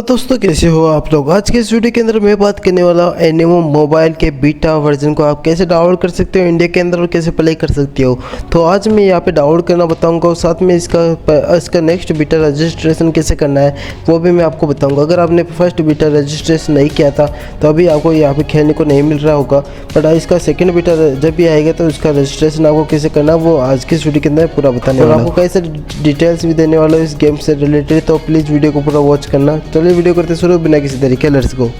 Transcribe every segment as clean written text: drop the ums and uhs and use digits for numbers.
तो दोस्तों कैसे हो आप लोग। आज के इस वीडियो के अंदर मैं बात करने वाला हूँ एनिमो मोबाइल के बीटा वर्जन को आप कैसे डाउनलोड कर सकते हो इंडिया के अंदर और कैसे प्ले कर सकते हो। तो आज मैं यहाँ पे डाउनलोड करना बताऊंगा और साथ में इसका नेक्स्ट बीटा रजिस्ट्रेशन कैसे करना है वो भी मैं आपको बताऊंगा। अगर आपने फर्स्ट बीटा रजिस्ट्रेशन नहीं किया था तो अभी आपको यहाँ पे खेलने को नहीं मिल रहा होगा, बट इसका सेकेंड बीटा जब भी आएगा तो उसका रजिस्ट्रेशन आपको कैसे करना वो आज के इस वीडियो के अंदर पूरा बताने वाला हूँ। आपको कैसे डिटेल्स भी देने वाला हूँ इस गेम से रिलेटेड, तो प्लीज़ वीडियो को पूरा वॉच करना। चलिए वीडियो करते शुरू बिना किसी तरीके, लेट्स गो।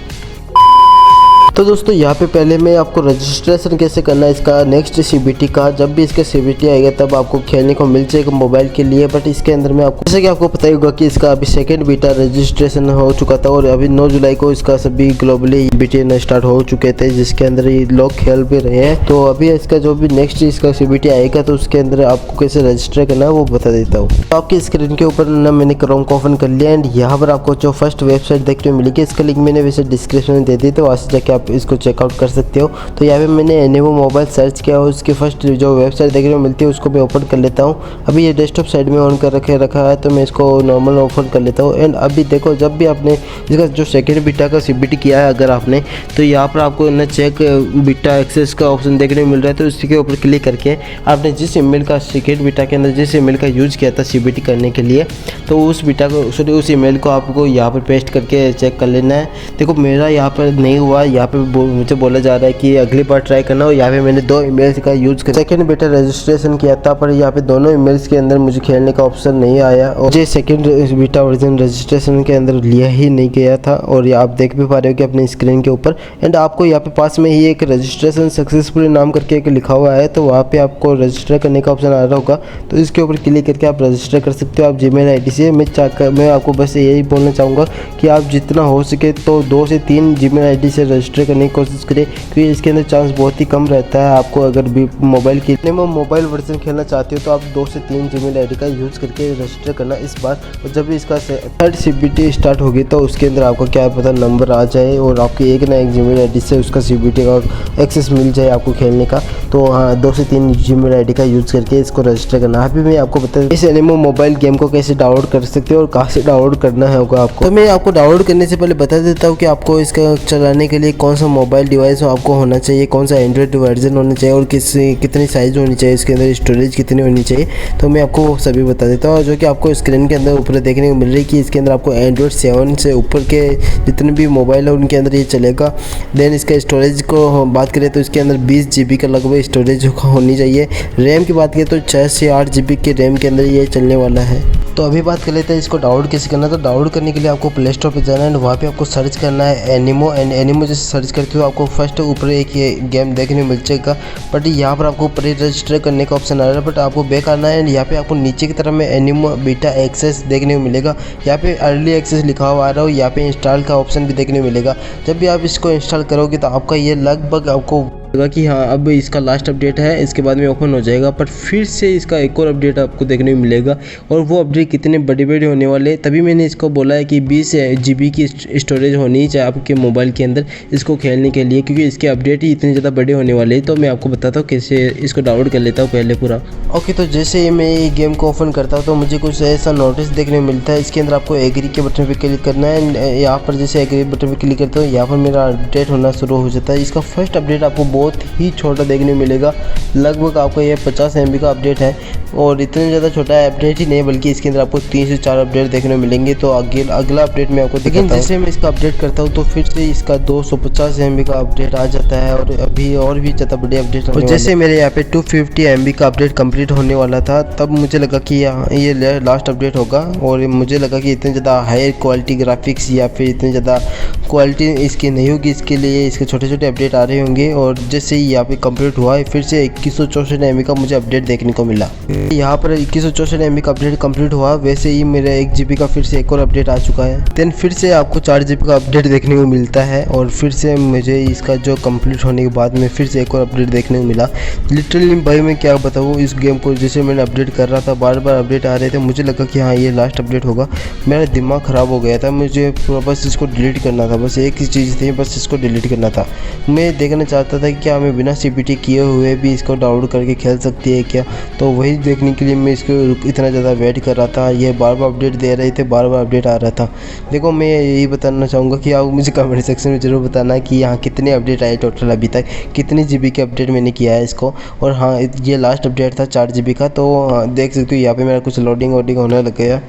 तो दोस्तों यहाँ पे पहले मैं आपको रजिस्ट्रेशन कैसे करना है इसका नेक्स्ट सीबीटी का। जब भी इसका सीबीटी आएगा तब आपको खेलने को मिल जाएगा मोबाइल के लिए, बट इसके अंदर में आपको जैसे कि आपको पता ही होगा कि इसका अभी सेकंड बीटा रजिस्ट्रेशन हो चुका था और अभी 9 जुलाई को इसका सभी ग्लोबली बीटा स्टार्ट हो चुके थे जिसके अंदर ये लोग खेल भी रहे हैं। तो अभी इसका जो भी नेक्स्ट इसका सीबीटी आएगा तो उसके अंदर आपको कैसे रजिस्टर करना है वो बता देता हूँ। तो आपकी स्क्रीन के ऊपर ना मैंने क्रोम को ओपन कर लिया एंड यहाँ पर आपको जो फर्स्ट वेबसाइट देखने को मिलेगी इसका लिंक मैंने वैसे डिस्क्रिप्शन में दे दी, तो वहाँ से जाके आप इसको चेकआउट कर सकते हो। तो यहाँ पे मैंने एनिमो मोबाइल सर्च किया और उसकी फर्स्ट जो वेबसाइट देखने को मिलती है उसको मैं ओपन कर लेता हूँ। अभी ये डेस्कटॉप साइड में ऑन कर रखा है तो मैं इसको नॉर्मल ओपन कर लेता हूँ। एंड अभी देखो जब भी आपने इसका जो सेकेंड बीटा का सीबीटी किया है अगर आपने, तो यहाँ पर आपको ना चेक बीटा एक्सेस का ऑप्शन देखने को मिल रहा है। तो इसके ऊपर क्लिक करके आपने जिस ईमेल का सेकेंड बीटा के अंदर जिस ईमेल का यूज़ किया था सीबीटी करने के लिए, तो उस बीटा को उस ईमेल को आपको यहाँ पर पेस्ट करके चेक कर लेना है। देखो मेरा यहाँ पर नहीं हुआ, यहाँ पर मुझे बोला जा रहा है कि अगली बार ट्राई करना हो। यहाँ पे मैंने 2 ईमेल्स का यूज़ किया, सेकंड बीटा रजिस्ट्रेशन किया था, पर यहाँ पे दोनों ईमेल्स के अंदर मुझे खेलने का ऑप्शन नहीं आया और मुझे सेकंड बीटा वर्जन रजिस्ट्रेशन के अंदर लिया ही नहीं गया था। और ये आप देख भी पा रहे हो कि अपनी स्क्रीन के ऊपर एंड आपको यहाँ पे पास में ही एक रजिस्ट्रेशन सक्सेसफुली नाम करके एक लिखा हुआ है, तो वहाँ पे आपको रजिस्टर करने का ऑप्शन आ रहा होगा। तो इसके ऊपर क्लिक करके आप रजिस्टर कर सकते हो आप जीमेल आईडी से। मैं आपको बस यही बोलना चाहूँगा कि आप जितना हो सके तो 2 से 3 जीमेल आईडी से रजिस्टर करने की कोशिश करें, क्योंकि इसके अंदर चांस बहुत ही कम रहता है। आपको अगर भी मोबाइल वर्जन खेलना चाहते हो तो आप 2 से 3 जीमेल आईडी का यूज़ करके रजिस्टर करना इस बार। और जब भी इसका थर्ड सीबीटी स्टार्ट होगी तो उसके अंदर आपको क्या पता नंबर आ जाए और आपकी एक ना एक जीमेल आईडी से उसका सीबीटी का एक्सेस मिल जाए आपको खेलने का। तो हाँ 2 से 3 जीमेल आईडी का यूज़ करके इसको रजिस्टर करना। अभी मैं आपको बता इस एनिमो मोबाइल गेम को कैसे डाउनलोड कर सकते हो और कहाँ से डाउनलोड करना है होगा आपको। तो मैं आपको डाउनलोड करने से पहले बता देता हूँ कि आपको इसका चलाने के लिए कौन सा मोबाइल डिवाइस आपको होना चाहिए, कौन सा एंड्रॉइड वर्जन होना चाहिए और कितनी साइज़ होनी चाहिए, इसके अंदर स्टोरेज कितनी होनी चाहिए। तो मैं आपको वो सभी बता देता हूँ। जो कि आपको स्क्रीन के अंदर ऊपर देखने को मिल रही है कि इसके अंदर आपको एंड्रॉइड 7 से ऊपर के जितने भी मोबाइल है उनके अंदर ये चलेगा। देन इसका स्टोरेज को बात करें तो इसके अंदर 20 GB का लगभग स्टोरेज होनी चाहिए। रैम की बात करें तो 6 से 8 GB के रैम के अंदर ये चलने वाला है। तो अभी बात कर लेते हैं इसको डाउनलोड कैसे करना है। तो डाउनलोड करने के लिए आपको प्ले स्टोर पर जाना है, वहाँ पे आपको सर्च करना है एनिमो। एंड एनिमो जैसे सर्च करते हो आपको फर्स्ट ऊपर एक ये गेम देखने को मिल जाएगा, बट यहाँ पर आपको प्री रजिस्टर करने का ऑप्शन आ रहा है, बट आपको बैक आना है। यहाँ पे आपको नीचे की तरफ में एनिमो बीटा एक्सेस देखने को मिलेगा, यहाँ पे अर्ली एक्सेस लिखा हुआ आ रहा हो, यहाँ पे इंस्टॉल का ऑप्शन भी देखने को मिलेगा। जब भी आप इसको इंस्टॉल करोगे तो आपका ये लगभग आपको कि हाँ अब इसका लास्ट अपडेट है, इसके बाद में ओपन हो जाएगा। पर फिर से इसका एक और अपडेट आपको देखने को मिलेगा और वो अपडेट कितने बड़े होने वाले, तभी मैंने इसको बोला है कि 20 GB की स्टोरेज होनी चाहिए आपके मोबाइल के अंदर इसको खेलने के लिए, क्योंकि इसके अपडेट ही इतने ज़्यादा बड़े होने वाले हैं। तो मैं आपको बताता हूँ कैसे इसको डाउनलोड कर लेता हूँ पहले पूरा। ओके, तो जैसे मैं ये गेम को ओपन करता हूँ तो मुझे कुछ ऐसा नोटिस देखने को मिलता है। इसके अंदर आपको एग्री के बटन पर क्लिक करना है। यहाँ पर जैसे एग्री बटन पर क्लिक करता हूँ यहाँ पर मेरा अपडेट होना शुरू हो जाता है। इसका फर्स्ट अपडेट आपको बहुत ही छोटा देखने मिलेगा, लगभग आपको ये 50 MB का अपडेट है और इतना ज़्यादा छोटा अपडेट ही नहीं बल्कि इसके अंदर आपको 3 से 4 अपडेट देखने मिलेंगे। तो अगला अपडेट मैं आपको दिखाता हूं। जैसे मैं इसका अपडेट करता हूँ तो फिर से इसका 250 MB का अपडेट आ जाता है और अभी और भी ज़्यादा बड़े अपडेट। और जैसे मेरे यहाँ पे 250 MB का अपडेट कंप्लीट होने वाला था तब मुझे लगा कि ये लास्ट अपडेट होगा और मुझे लगा कि इतने ज़्यादा हाई क्वालिटी ग्राफिक्स या फिर इतनी ज़्यादा क्वालिटी इसकी नहीं होगी, इसके लिए इसके छोटे छोटे अपडेट आ रहे होंगे। और जैसे ही यहाँ पे कंप्लीट हुआ है फिर से 2164 MB का मुझे अपडेट देखने को मिला। यहाँ पर 2164 MB का अपडेट कंप्लीट हुआ, वैसे ही मेरा 1 GB का फिर से एक और अपडेट आ चुका है। देन फिर से आपको 4 GB का अपडेट देखने को मिलता है और फिर से मुझे इसका जो कंप्लीट होने के बाद में फिर से एक और अपडेट देखने को मिला। लिटरली भाई मैं क्या बताऊँ, इस गेम को जैसे मैंने अपडेट कर रहा था बार बार अपडेट आ रहे थे, मुझे लगा कि हाँ ये लास्ट अपडेट होगा। मेरा दिमाग ख़राब हो गया था, मुझे बस इसको डिलीट करना था, बस एक ही चीज़ थी, बस इसको डिलीट करना था। मैं देखना चाहता था क्या हमें बिना CPT किए हुए भी इसको डाउनलोड करके खेल सकती है क्या। तो वही देखने के लिए मैं इसको इतना ज़्यादा वेट कर रहा था। ये बार बार अपडेट दे रहे थे, बार बार अपडेट आ रहा था। देखो मैं यही बताना चाहूँगा कि आप मुझे कमेंट सेक्शन में ज़रूर बताना कि यहाँ कितने अपडेट आए टोटल अभी तक, कितनी GB के अपडेट मैंने किया है इसको। और हाँ, ये लास्ट अपडेट था 4 GB का। तो देख सकते हो यहाँ पे मेरा कुछ लोडिंग वोडिंग होने लग गया।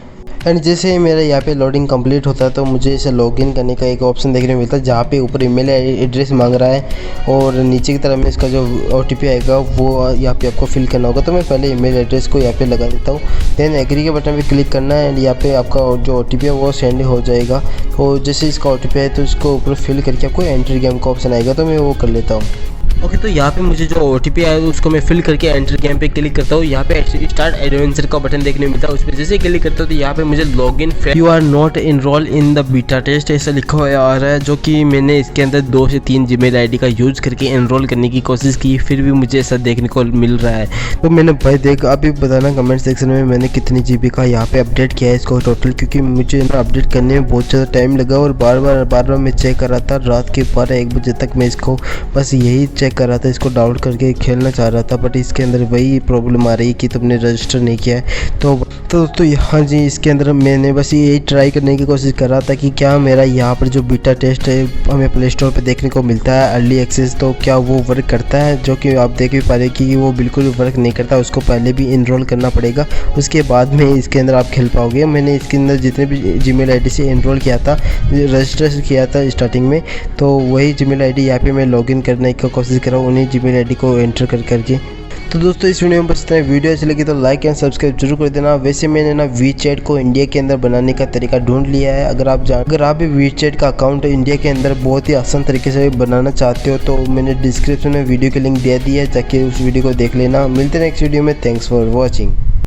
एंड जैसे ही मेरा यहाँ पे लोडिंग कंप्लीट होता है तो मुझे इसे लॉगिन करने का एक ऑप्शन देखने को मिलता है, जहाँ पे ऊपर ईमेल एड्रेस मांग रहा है और नीचे की तरफ में इसका जो OTP आएगा वो यहाँ पे आपको फिल करना होगा। तो मैं पहले ईमेल एड्रेस को यहाँ पे लगा देता हूँ, देन एग्री के बटन पे क्लिक करना है एंड यहाँ पे आपका जो OTP है वो सेंड हो जाएगा। तो जैसे इसका OTP है तो इसको ऊपर फिल करके आपको एंटर गेम का ऑप्शन आएगा, तो मैं वो कर लेता हूँ। ओके, तो यहाँ पे मुझे जो OTP आया उसको मैं फिल करके एंटर गेम पे क्लिक करता हूँ। यहाँ पे स्टार्ट एडवेंचर का बटन देखने को मिलता है, उस पर जैसे क्लिक करता हूँ तो यहाँ पे मुझे login you are not enrol in the beta test ऐसा लिखा हुआ आ रहा है, जो कि मैंने इसके अंदर 2 से 3 जीमेल ID का यूज़ करके एनरोल करने की कोशिश की, फिर भी मुझे ऐसा देखने को मिल रहा है। तो मैंने भाई देख, आप भी बताना कमेंट सेक्शन में मैंने कितनी GB का यहाँ पे अपडेट किया है इसको टोटल, क्योंकि मुझे ना अपडेट करने में बहुत ज़्यादा टाइम लगा और बार बार मैं चेक कर रहा था। रात के 12-1 बजे तक मैं इसको बस यही चेक कर रहा था, इसको डाउनलोड करके खेलना चाह रहा था, बट इसके अंदर वही प्रॉब्लम आ रही है कि तुमने रजिस्टर नहीं किया है। तो दोस्तों हाँ जी, इसके अंदर मैंने बस यही ट्राई करने की कोशिश कर रहा था कि क्या मेरा यहाँ पर जो बीटा टेस्ट है हमें प्ले स्टोर पर देखने को मिलता है अर्ली एक्सेस, तो क्या वो वर्क करता है। जो कि आप देख भी पा रहे कि वो बिल्कुल वर्क नहीं करता, उसको पहले भी इनरोल करना पड़ेगा, उसके बाद में इसके अंदर आप खेल पाओगे। मैंने इसके अंदर जितने भी जीमेल ID से इनरोल किया था, रजिस्टर किया था स्टार्टिंग में, तो वही जीमेल ID यहाँ पे मैं लॉगिन करने की कोशिश कर रहा हूँ, उन्हीं जीमेल ID को एंटर करके। तो दोस्तों इस वीडियो में बस इतना। वीडियो अच्छी लगी तो लाइक एंड सब्सक्राइब जरूर कर देना। वैसे मैंने ना WeChat को इंडिया के अंदर बनाने का तरीका ढूंढ लिया है। अगर आप भी WeChat का अकाउंट इंडिया के अंदर बहुत ही आसान तरीके से बनाना चाहते हो तो मैंने डिस्क्रिप्शन में वीडियो की लिंक दे दी है, ताकि उस वीडियो को देख लेना। मिलते हैं नेक्स्ट वीडियो में। Thanks for watching.